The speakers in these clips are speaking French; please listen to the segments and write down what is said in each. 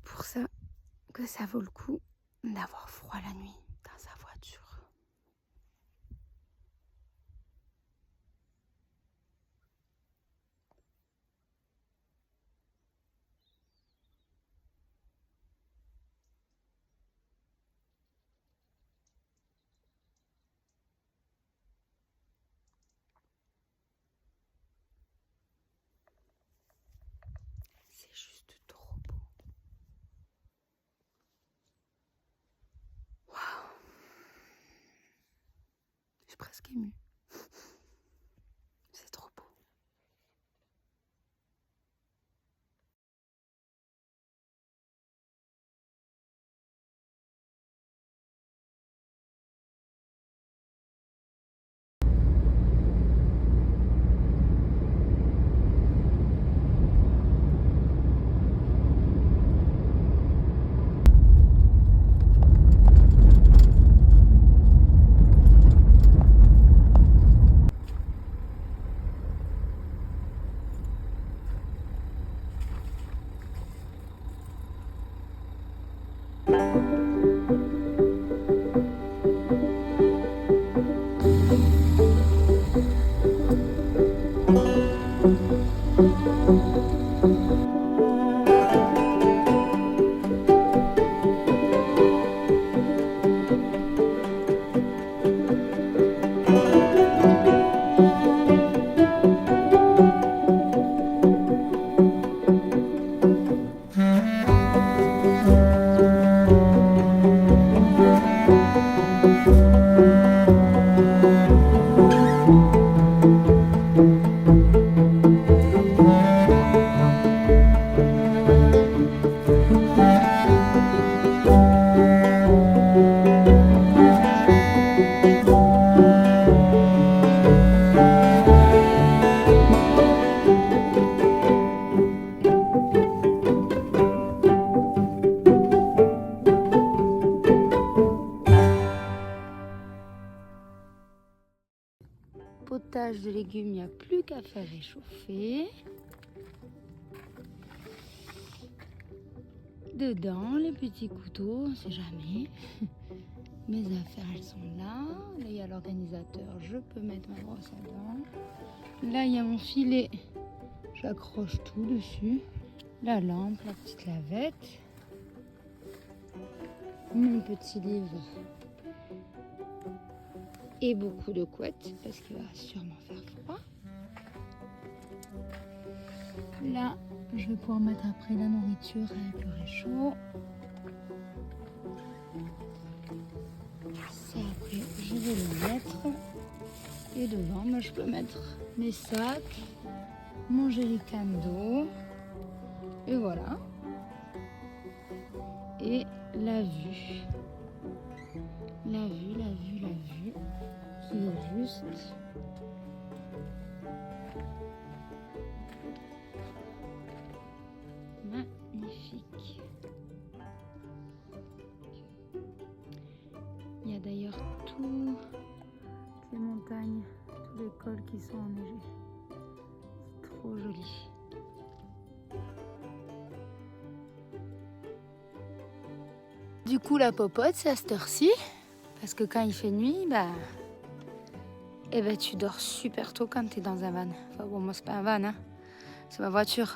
pour ça que ça vaut le coup d'avoir froid la nuit dans sa voiture. C'est juste trop beau. Waouh! Je suis presque émue. C'est trop beau. Potage de légumes, il n'y a plus qu'à faire réchauffer. Dedans, les petits couteaux, on sait jamais. Mes affaires, elles sont là. Là, il y a l'organisateur, je peux mettre ma brosse à dents. Là, il y a mon filet, j'accroche tout dessus. La lampe, la petite lavette. Mon petit livre. Et beaucoup de couettes, parce qu'il va sûrement faire froid. Là, je vais pouvoir mettre après la nourriture avec le réchaud. Ça, après, je vais le mettre. Et devant, moi, je peux mettre mes sacs, mon jerrycan d'eau. Et voilà. Et la vue. La vue, la vue, la vue. Qui est juste... magnifique. Il y a d'ailleurs toutes les montagnes, tous les cols qui sont enneigés. C'est trop joli. Du coup, la popote, c'est à cette heure-ci. Parce que quand il fait nuit, eh ben, tu dors super tôt quand tu es dans un van. Enfin bon, moi, c'est pas un van, hein. C'est ma voiture.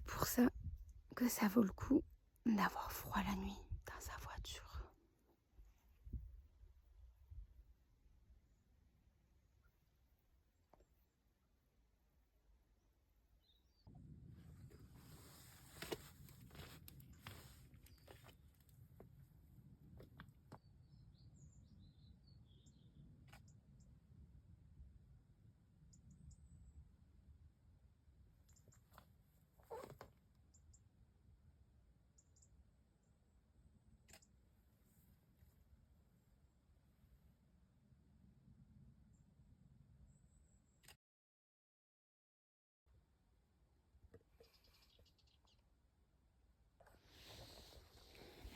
C'est pour ça que ça vaut le coup d'avoir froid la nuit dans sa voiture.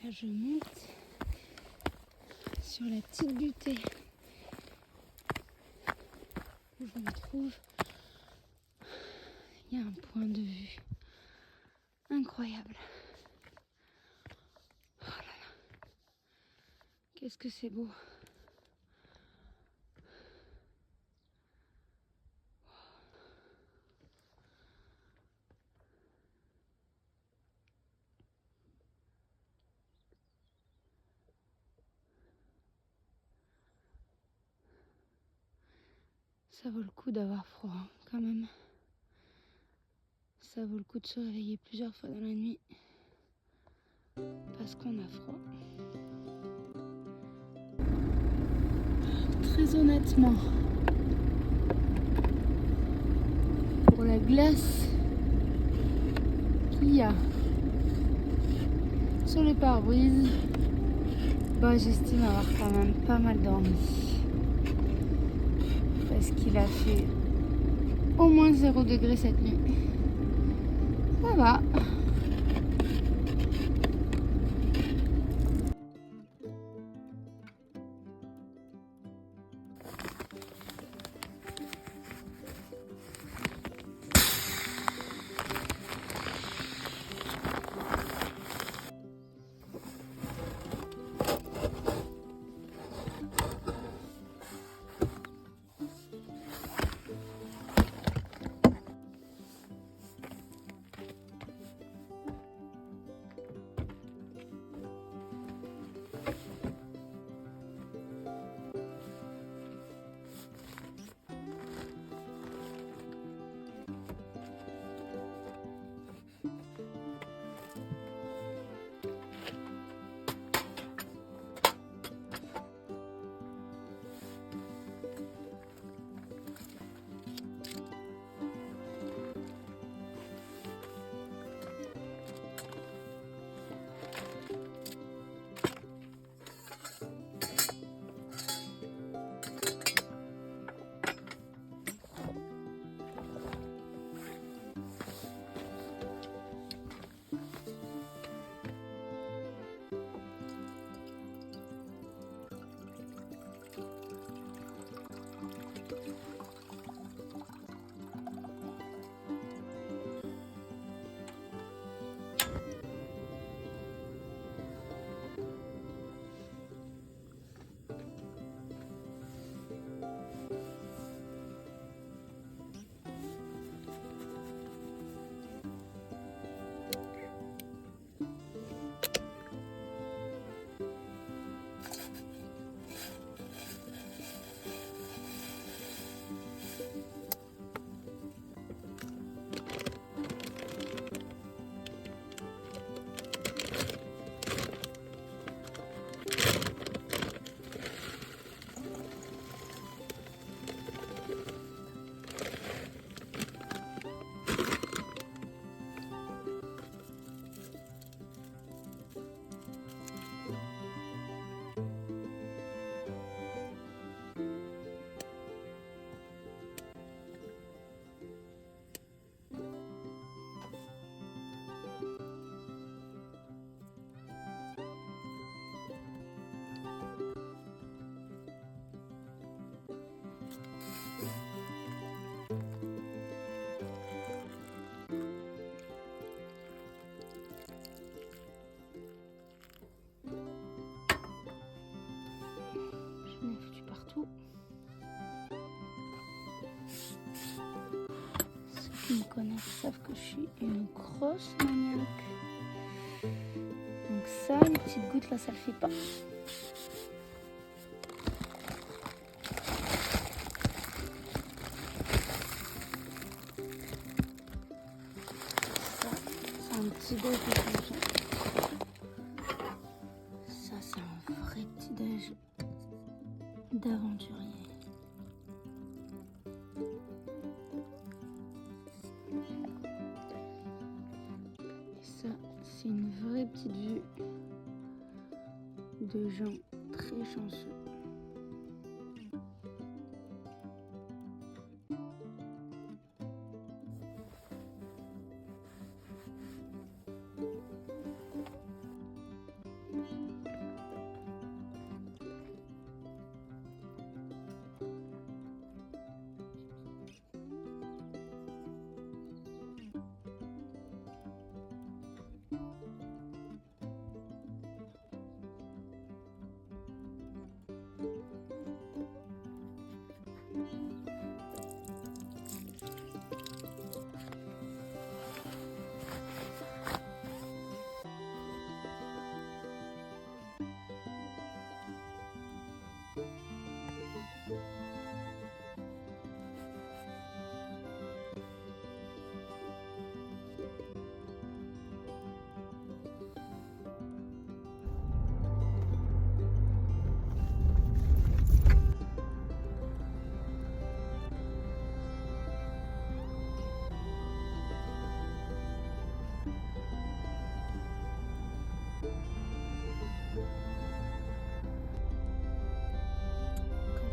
Là, je monte sur la petite butée où je me trouve. Il y a un point de vue incroyable. Oh là là, qu'est-ce que c'est beau. Ça vaut le coup d'avoir froid quand même. Ça vaut le coup de se réveiller plusieurs fois dans la nuit parce qu'on a froid. Très honnêtement, pour la glace qu'il y a sur les pare-brises, bah, j'estime avoir quand même pas mal dormi. Parce qu'il a fait au moins 0 degré cette nuit. Ça va. qui me connaissent savent que je suis une grosse maniaque. Donc ça, les petites gouttes là, ça le fait pas. Ça, c'est un petit déj de changement. Ça, c'est un vrai petit déj d'aventurier. Ça, c'est une vraie petite vue de gens très chanceux.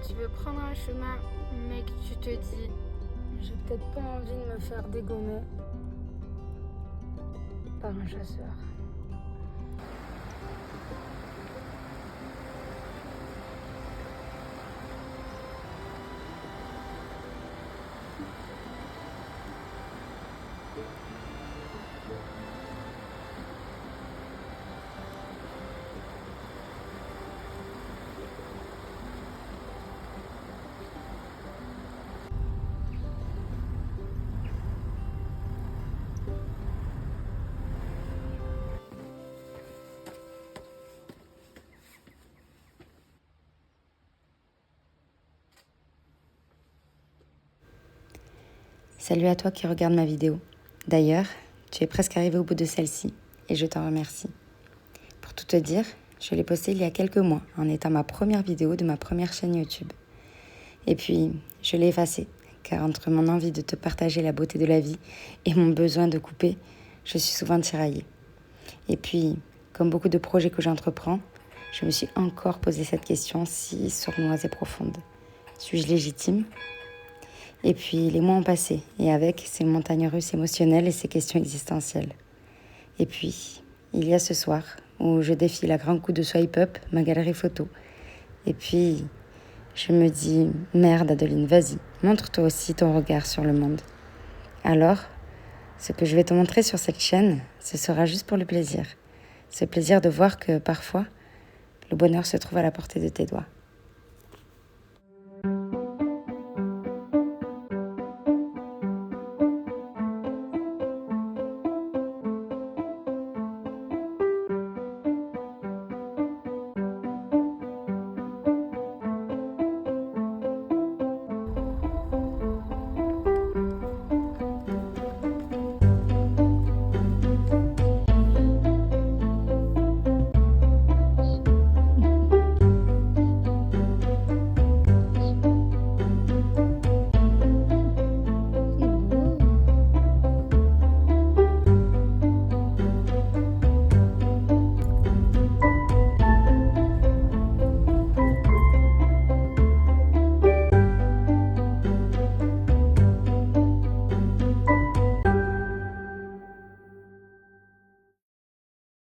Tu veux prendre un chemin, mais que tu te dis j'ai peut-être pas envie de me faire dégommer par un chasseur. Salut à toi qui regarde ma vidéo. D'ailleurs, tu es presque arrivé au bout de celle-ci et je t'en remercie. Pour tout te dire, je l'ai postée il y a quelques mois en étant ma première vidéo de ma première chaîne YouTube. Et puis, je l'ai effacée car entre mon envie de te partager la beauté de la vie et mon besoin de couper, je suis souvent tiraillée. Et puis, comme beaucoup de projets que j'entreprends, je me suis encore posé cette question si sournoise et profonde. Suis-je légitime ? Et puis, les mois ont passé, et avec ces montagnes russes émotionnelles et ces questions existentielles. Et puis, il y a ce soir, où je défile à grands coups de swipe up ma galerie photo. Et puis, je me dis, merde Adeline, vas-y, montre toi aussi ton regard sur le monde. Alors, ce que je vais te montrer sur cette chaîne, ce sera juste pour le plaisir. Ce plaisir de voir que, parfois, le bonheur se trouve à la portée de tes doigts.